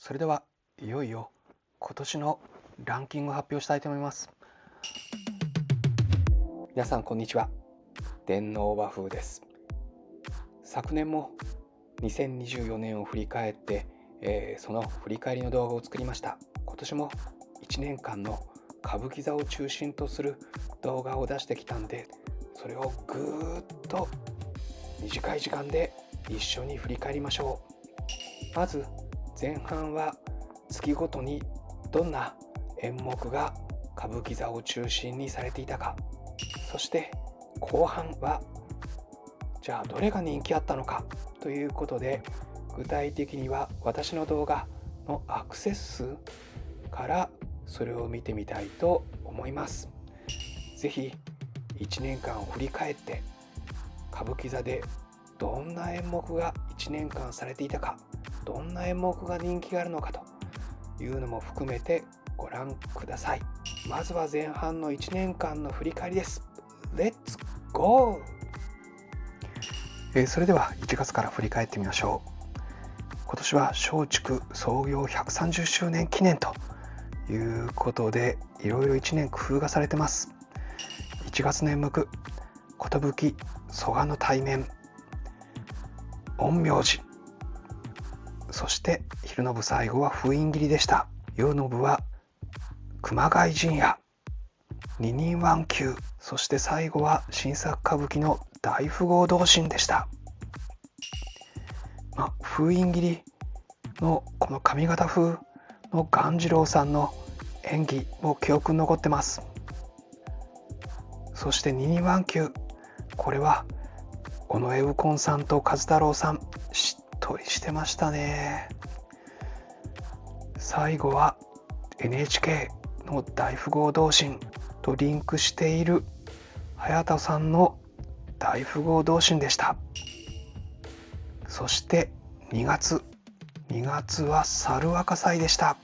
それではいよいよ今年のランキングを発表したいと思います。皆さんこんにちは。電脳和風です。昨年も2024年を振り返って、その振り返りの動画を作りました。今年も1年間の歌舞伎座を中心とする動画を出してきたんで、それをぐーっと短い時間で一緒に振り返りましょう。まず前半は月ごとにどんな演目が歌舞伎座を中心にされていたか、そして後半はじゃあどれが人気あったのかということで、具体的には私の動画のアクセス数からそれを見てみたいと思います。ぜひ1年間を振り返って歌舞伎座でどんな演目が1年間されていたか、どんな演目が人気があるのかというのも含めてご覧ください。まずは前半の1年間の振り返りです。レッツゴー。それでは1月から振り返ってみましょう。今年は松竹創業130周年記念ということで、いろいろ1年工夫がされてます。1月の演目、寿蘇我の対面、陰陽師、そして昼の部最後は封印切りでした。夜の部は熊谷陣屋、二人腕球、そして最後は新作歌舞伎の大富豪同心でした。封印切りのこの上方風の鴈治郎さんの演技も記憶に残ってます。そして二人腕球、これは尾上右近さんと和太郎さん、しっとりしてましたね。最後は NHK の大富豪同心とリンクしている早田さんの大富豪同心でした。そして2月は猿若祭でした。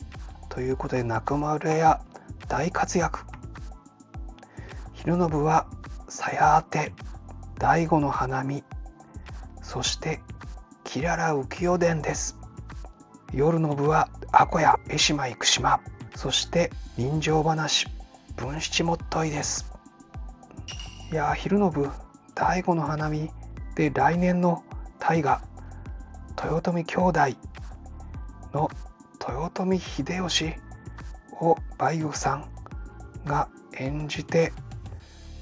ということで中村屋大活躍。昼の部は鞘当て、醍醐の花見、そしてきらら浮世伝です。夜の部は阿古屋江島生島、そして人情話文七もっといです。いや昼の部醍醐の花見で、来年の大河豊臣兄弟の豊臣秀吉を梅玉さんが演じて、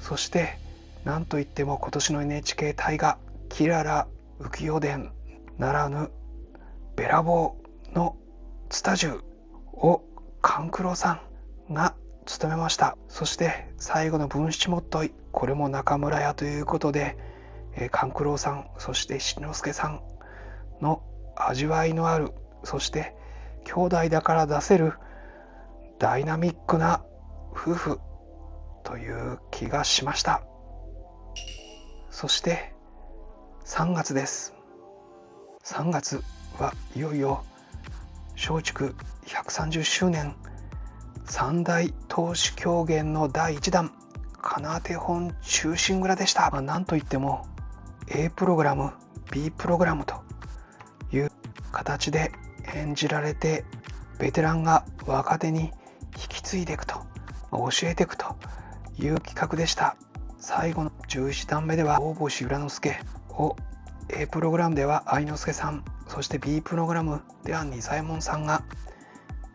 そしてなんといっても今年の NHK 大河きらら浮世伝ならぬべらぼうのツタジュを勘九郎さんが務めました。そして最後の文七もっとい、これも中村屋ということで、勘九郎さん、そして七之助さんの味わいのある、そして兄弟だから出せるダイナミックな夫婦という気がしました。そして3月です。3月はいよいよ松竹130周年三大投手狂言の第1弾金手本忠臣蔵でした。なんといっても A プログラム B プログラムという形で演じられて、ベテランが若手に引き継いでいくと、教えていくという企画でした。最後の11段目では大星浦之助を A プログラムでは愛之助さん、そして B プログラムでは仁左衛門さんが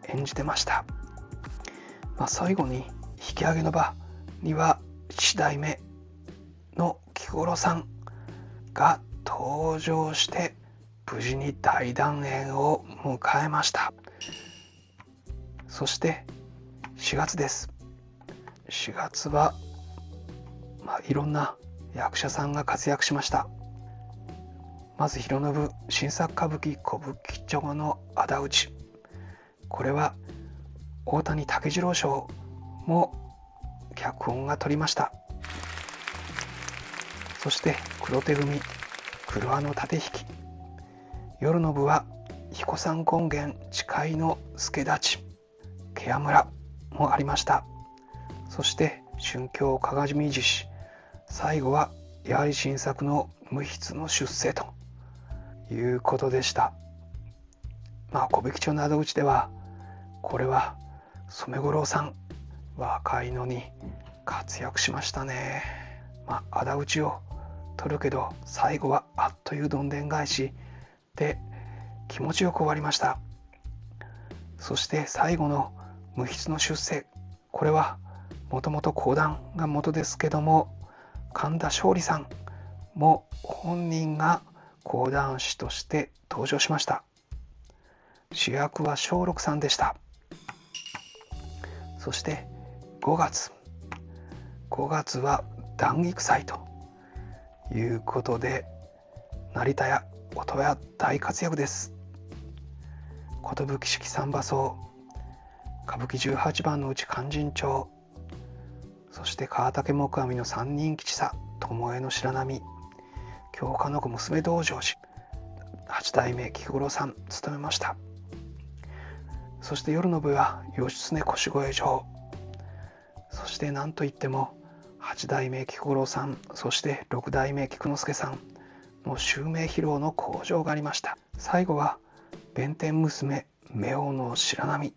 演じてました。最後に引き上げの場には七代目の木五郎さんが登場して無事に大団円を迎えました。そして4月です。4月はいろんな役者さんが活躍しました。まず昼の部新作歌舞伎歌舞伎町の仇討ち、これは大谷武次郎賞も脚本が取りました。そして黒手組黒輪の縦引き、夜の部は彦山権現誓いの助太刀ケア村もありました。そして春京鏡獅子、最後はやはり新作の無筆の出世ということでした。小引町の宿口ではこれは染五郎さん、若いのに活躍しましたね。仇討ちを取るけど最後はあっというどんでん返しで気持ちよく終わりました。そして最後の無筆の出世、これはもともと講談が元ですけども、神田勝利さんも本人が講談師として登場しました。主役は松緑さんでした。そして5月は談義祭ということで、成田屋音羽屋大活躍です。寿式三馬荘、歌舞伎18番のうち勧進帳、そして川竹木阿弥の三人吉さ、巴の白波、京香の子娘道成寺、八代目菊五郎さん務めました。そして夜の部は義経腰越城、そして何といっても八代目菊五郎さん、そして六代目菊之助さんの襲名披露の口上がありました。最後は弁天娘目王の白波、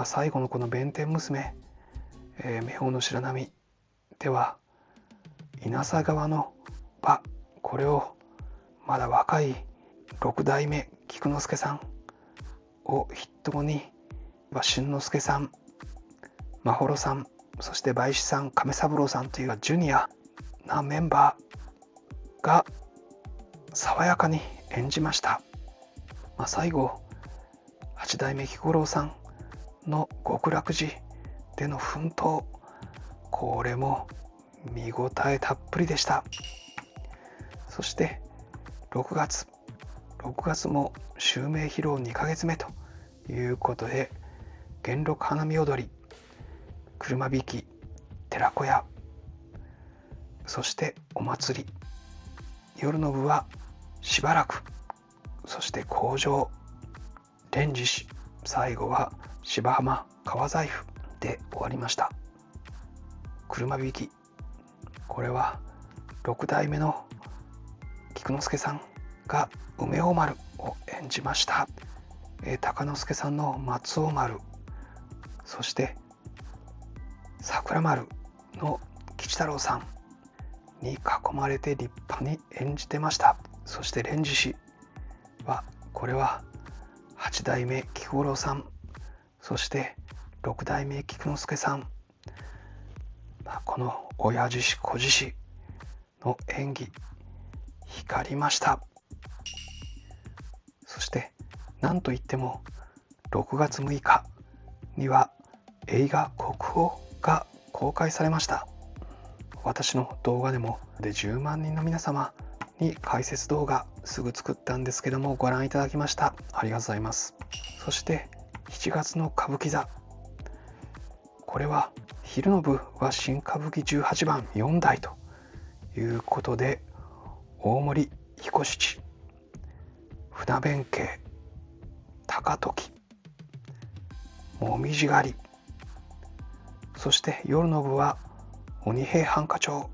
最後のこの弁天娘、目王の白波では稲佐川の場、これをまだ若い六代目菊之助さんを筆頭に俊之介さん、眞秀さん、そして梅子さん、亀三郎さんというジュニアなメンバーが爽やかに演じました。最後八代目菊五郎さんの極楽寺での奮闘、これも見応えたっぷりでした。そして6月も襲名披露2ヶ月目ということで、元禄花見踊り、車引き、寺子屋、そしてお祭り、夜の部はしばらく、そして口上、連獅子、最後は芝浜川財布で終わりました。車引き、これは6代目の菊之助さんが梅大丸を演じました。鷹之助さんの松尾丸、そして桜丸の吉太郎さんに囲まれて立派に演じてました。そして連獅子は、これは8代目菊五郎さん、そして6代目菊之助さん、この親獅子子獅子の演技光りました。そして何といっても6月6日には映画国宝が公開されました。私の動画でも10万人の皆様に解説動画すぐ作ったんですけども、ご覧いただきました。ありがとうございます。そして7月の歌舞伎座、これは昼の部は新歌舞伎18番4代ということで、大森彦七、船弁慶、高時、もみじ狩り、そして夜の部は鬼平犯科帳、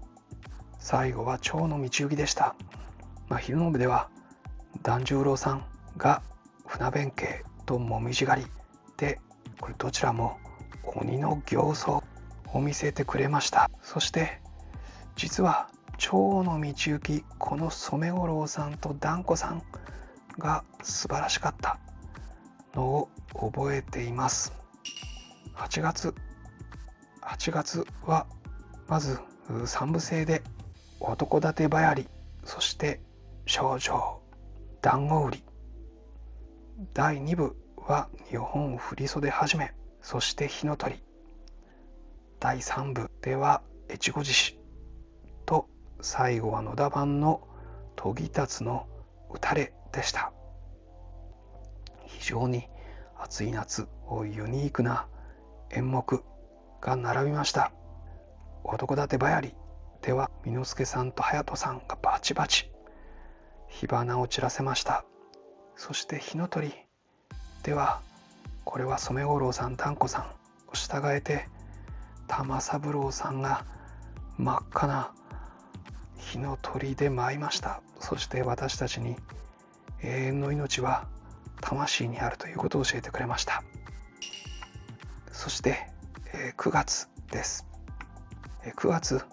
最後は蝶の道行きでした。昼の部では團十郎さんが船弁慶ともみじ狩りで、これどちらも鬼の形相を見せてくれました。そして実は蝶の道行き、この染五郎さんと團子さんが素晴らしかったのを覚えています。8月はまず三部制で男立ばやり、そして少女団子売り、第2部は日本振袖始め、そして火の鳥、第3部では越後獅子と、最後は野田版の研ぎ立つの打たれでした。非常に暑い夏ユニークな演目が並びました。男立ばやりでは巳之助さんと隼人さんがバチバチ火花を散らせました。そして火の鳥では、これは染五郎さん、團子さんを従えて玉三郎さんが真っ赤な火の鳥で舞いました。そして私たちに永遠の命は魂にあるということを教えてくれました。そして、9月です。9月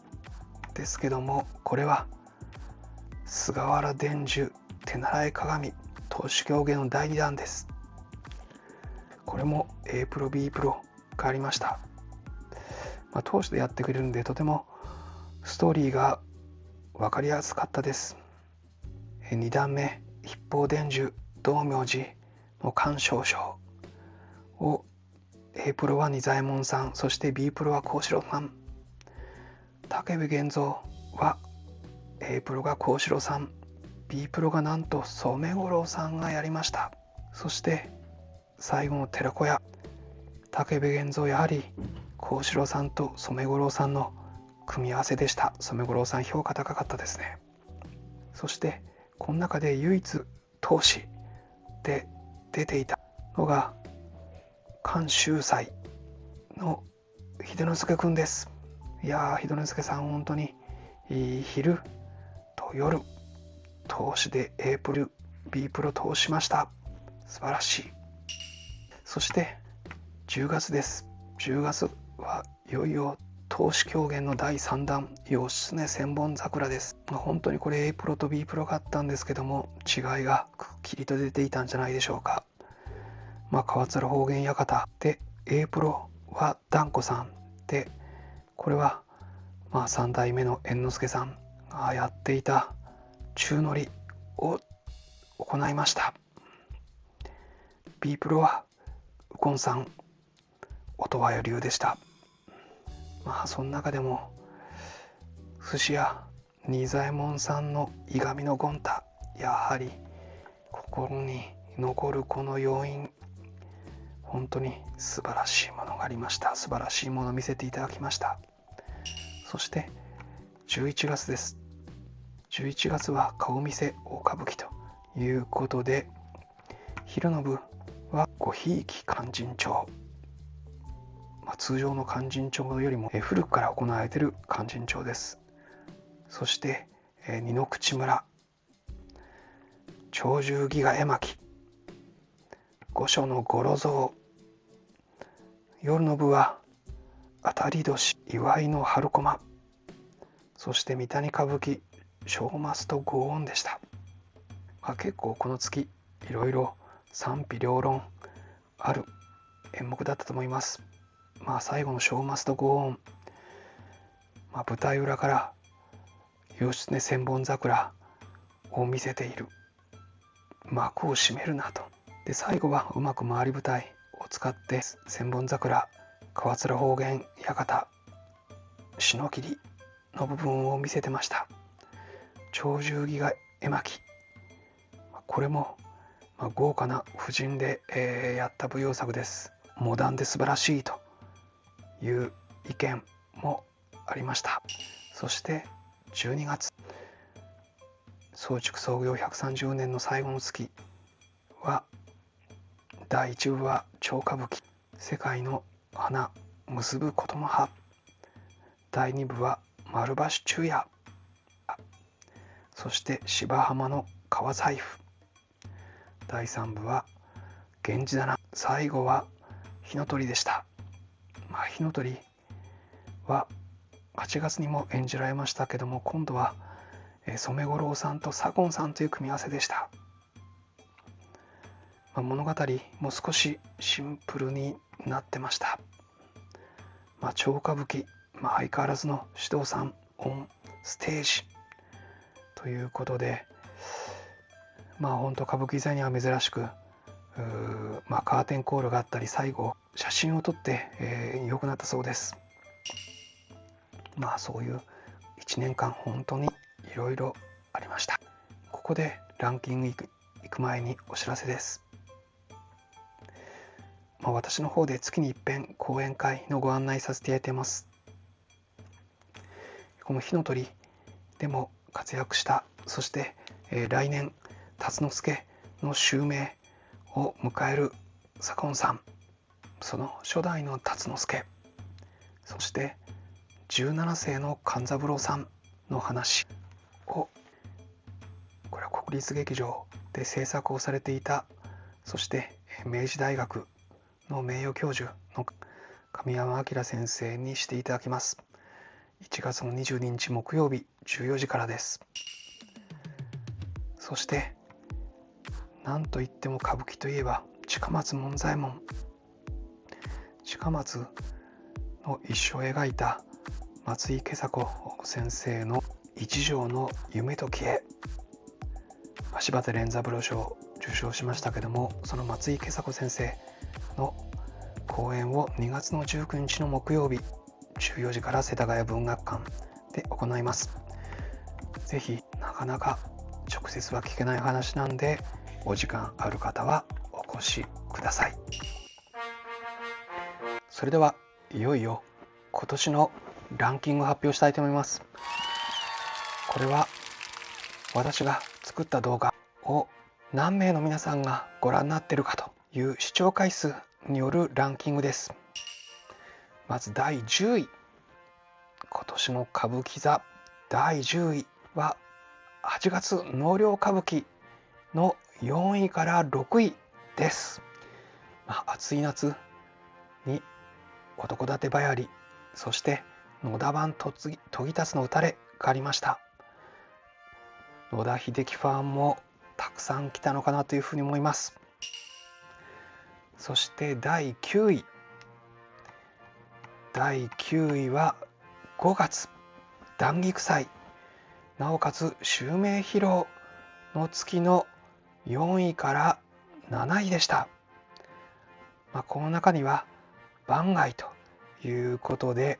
ですけども、これは菅原伝授手習い鏡投手狂言の第2弾です。これも A プロ B プロがありました。投手でやってくれるんで、とてもストーリーが分かりやすかったです。2段目一方伝授道明寺の鑑賞賞を A プロは仁左衛門さん、そして B プロは幸四郎さん。武部源三は A プロが幸四郎さん、 B プロがなんと染五郎さんがやりました。そして最後の寺子屋、武部源三やはり幸四郎さんと染五郎さんの組み合わせでした。染五郎さん評価高かったですね。そしてこの中で唯一当主で出ていたのが関秀才の秀之助くんです。いやー、秀之助さん本当に昼と夜投手で A プロ B プロ投しました。素晴らしい。そして10月です。10月はいよいよ投手狂言の第3弾義経千本桜です。本当にこれ A プロと B プロがあったんですけども、違いがくっきりと出ていたんじゃないでしょうか。川面方言館で A プロは團子さんで、これは3代目の猿之助さんがやっていた宙乗りを行いました。 B プロは右近さん音羽流でした。その中でも寿司屋仁左衛門さんのいがみの権太、やはり心に残るこの要因、本当に素晴らしいものがありました。素晴らしいものを見せていただきました。そして11月です。11月は顔見せ大歌舞伎ということで、昼の部はごひいき勧進帳、通常の勧進帳よりも古くから行われている勧進帳です。そして二の口村鳥獣戯画絵巻、御所の五路蔵、夜の部は当たり年祝いの春駒、そして三谷歌舞伎正松とご恩でした。結構この月いろいろ賛否両論ある演目だったと思います。最後の正松とご恩、舞台裏から義経千本桜を見せている、幕を閉めるなと。で最後はうまく回り舞台を使って千本桜川面方言館篠切の部分を見せてました。鳥獣戯画絵巻、これも豪華な布陣でやった舞踊作です。モダンで素晴らしいという意見もありました。そして12月、宗竹創業130年の最後の月は第1部は超歌舞伎世界の花結ぶことの葉、第2部は丸橋中也、そして芝浜の革財布、第3部は源氏棚、最後は火の鳥でした。火の鳥は8月にも演じられましたけども、今度は染五郎さんと左近さんという組み合わせでした。物語も少しシンプルになってました。超歌舞伎、相変わらずの指導さんオンステージということで、本当歌舞伎座には珍しくカーテンコールがあったり、最後写真を撮って良くなったそうです。そういう1年間本当にいろいろありました。ここでランキング行く前にお知らせです。私の方で月に一遍講演会のご案内させていただいています。この火の鳥でも活躍した、そして、来年辰之助の襲名を迎える左近さん、その初代の辰之助、そして17世の勘三郎さんの話を、これは国立劇場で制作をされていたそして明治大学の名誉教授の神山明先生にしていただきます。1月の22日木曜日14時からです。そしてなんといっても歌舞伎といえば近松門左衛門。近松の一生を描いた松井恵佐子先生の一条の夢と消え、柴田連三郎賞を受賞しましたけども、その松井恵佐子先生の講演を2月の19日の木曜日14時から世田谷文学館で行います。ぜひ、なかなか直接は聞けない話なんで、お時間ある方はお越しください。それではいよいよ今年のランキングを発表したいと思います。これは私が作った動画を何名の皆さんがご覧になっているかという視聴回数によるランキングです。まず第10位、今年の歌舞伎座第10位は8月納涼歌舞伎の4位から6位です。暑い夏に男立ばやり、そして野田版研ぎ立つの打たれがありました。野田秀樹ファンもたくさん来たのかなというふうに思います。そして第9位。第9位は5月談義祭、なおかつ襲名披露の月の4位から7位でした。この中には番外ということで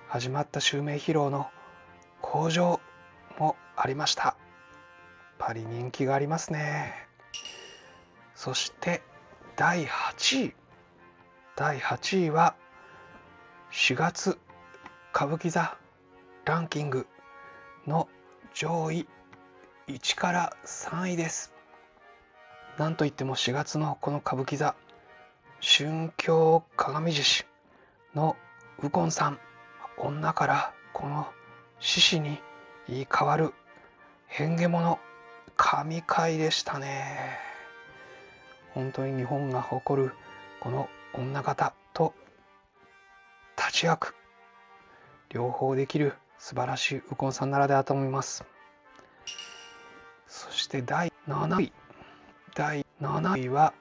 始まった襲名披露の向上もありました。やっぱり人気がありますね。そして第8位。第8位は4月歌舞伎座ランキングの上位1から3位です。なんといっても4月のこの歌舞伎座春京鏡獅子の右近さん、女からこの獅子に言い変わる変化者、神回でしたね。本当に日本が誇るこの女方と立役両方できる素晴らしい右近さんならではと思います。そして第7位。第7位は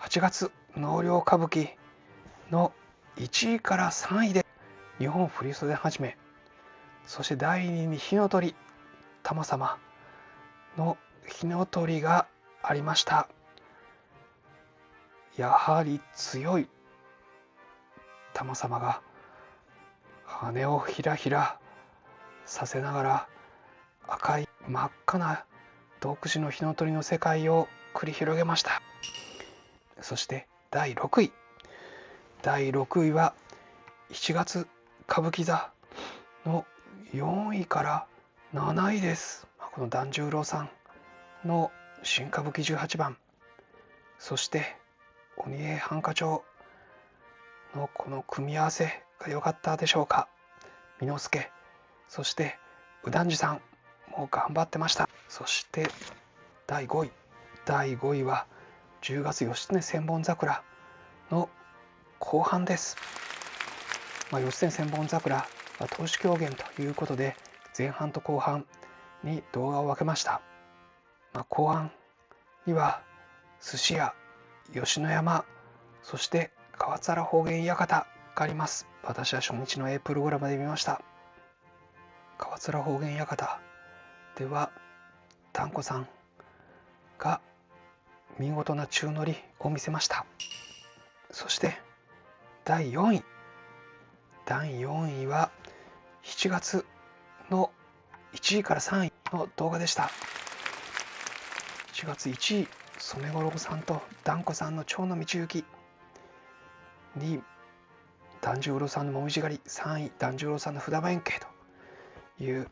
8月納涼歌舞伎の1位から3位で日本振袖はじめ、そして第2位に火の鳥玉様の火の鳥がありました。やはり強い玉様が羽をひらひらさせながら赤い真っ赤な独自の火の鳥の世界を繰り広げました。そして第6位。第6位は7月歌舞伎座の4位から7位です。この團十郎さんの新歌舞伎18番、そして鬼平犯科帳のこの組み合わせが良かったでしょうか。巳之助、そして右團次さんも頑張ってました。そして第5位。第5位は10月義経千本桜の後半です。義経千本桜は投手狂言ということで前半と後半に動画を分けました。後半には寿司屋吉野山、そして川津原方言館があります。私は初日の A プログラムで見ました。川津原方言館では團子さんが見事な宙乗りを見せました。そして第4位。第4位は7月の1位から3位の動画でした。7月1位、染五郎さんと團子さんの蝶の道行き。2位、團十郎さんのもみじ狩り。3位、團十郎さんの札場円形という、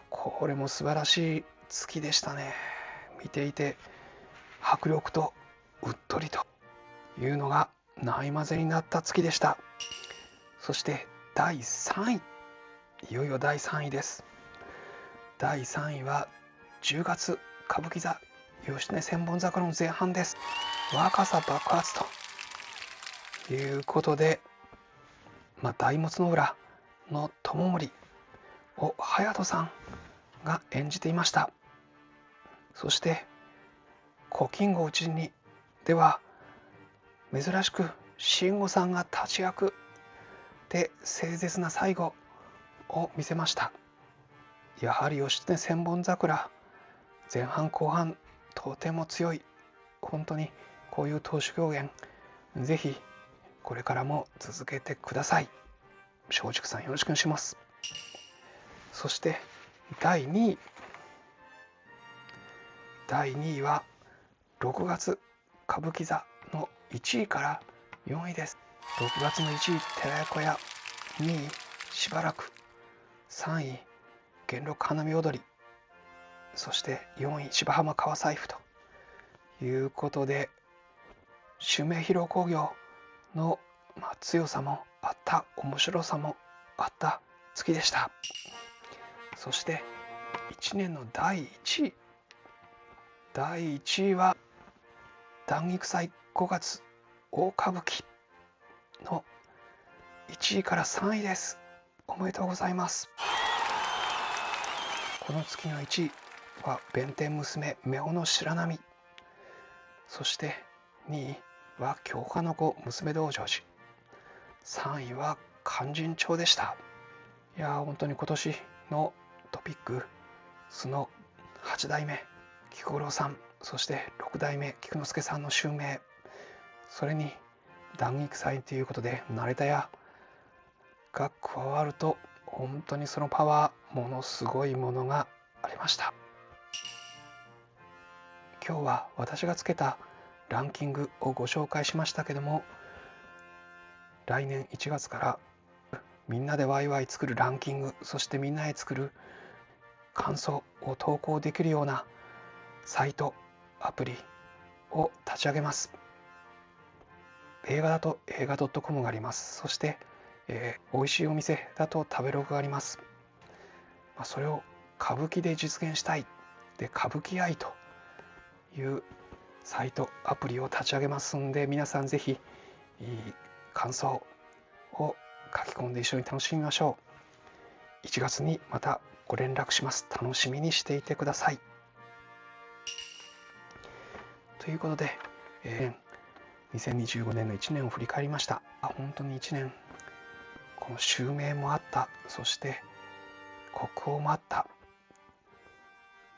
これも素晴らしい月でしたね。見ていて迫力とうっとりというのがないまぜになった月でした。そして第3位。いよいよ第3位です。第3位は10月歌舞伎座義経千本桜の前半です。若さ爆発ということで、大物の裏の友森を隼人さんが演じていました。そして古今号討ちにでは珍しく慎吾さんが立ち役で誠実な最後を見せました。やはり義経千本桜、前半後半とても強い。本当にこういう投手狂言、ぜひこれからも続けてください。松竹さんよろしくお願いします。そして第2位は6月歌舞伎座の1位から4位です。6月の1位寺子屋、2位しばらく、3位元禄花見踊り、そして4位芝浜川財布ということで、襲名披露興行の強さもあった、面白さもあった月でした。そして1年の第1位は談義祭5月大歌舞伎の1位から3位です。おめでとうございます。この月の1位は弁天娘夫の白波、そして2位は京花の子娘道成寺、3位は勧進帳でした。いや本当に今年のトピックスの8代目菊五郎さん、そして6代目菊之助さんの襲名、それに談義祭ということで成田屋が加わると、本当にそのパワー、ものすごいものがありました。今日は私がつけたランキングをご紹介しましたけども、来年1月からみんなでワイワイ作るランキング、そしてみんなで作る感想を投稿できるようなサイト、アプリを立ち上げます。映画だと映画 .com があります。そして、美味しいお店だと食べログがあります。それを歌舞伎で実現したいで、歌舞伎愛というサイト、アプリを立ち上げますんで、皆さんぜひ感想を書き込んで一緒に楽しみましょう。1月にまたご連絡します。楽しみにしていてください。ということで、2025年の1年を振り返りました。本当に1年、この襲名もあった、そして国宝もあった、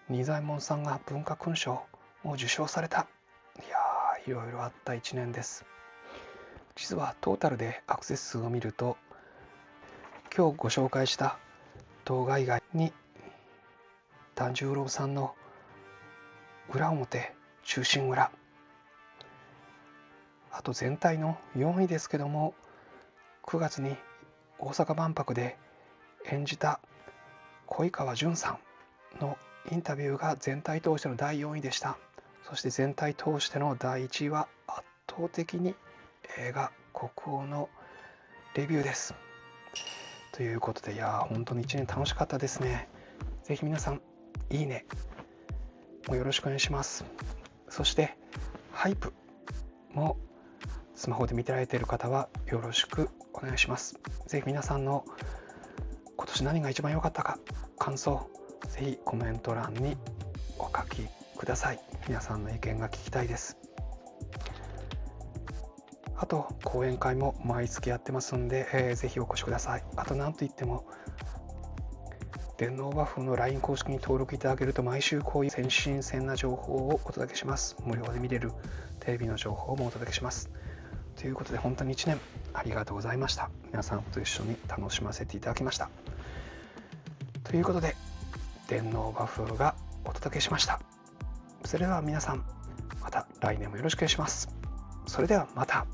仁左衛門さんが文化勲章を受章された、いろいろあった1年です。実はトータルでアクセス数を見ると、今日ご紹介した動画以外に團十郎さんの裏表忠臣蔵、あと全体の4位ですけども、9月に大阪万博で演じた小井川淳さんのインタビューが全体通しての第4位でした。そして全体通しての第1位は圧倒的に映画国宝のレビューです。ということで、本当に1年楽しかったですね。ぜひ皆さんいいねもよろしくお願いします。そしてハイプもスマホで見てられている方はよろしくお願いします。ぜひ皆さんの今年何が一番良かったか、感想、ぜひコメント欄にお書きください。皆さんの意見が聞きたいです。あと講演会も毎月やってますんで、ぜひお越しください。あと何といっても電脳和風の LINE 公式に登録いただけると、毎週こういう先進鮮な情報をお届けします。無料で見れるテレビの情報もお届けします。ということで、本当に1年ありがとうございました。皆さんと一緒に楽しませていただきました。ということで、電脳和風がお届けしました。それでは皆さん、また来年もよろしくお願いします。それではまた。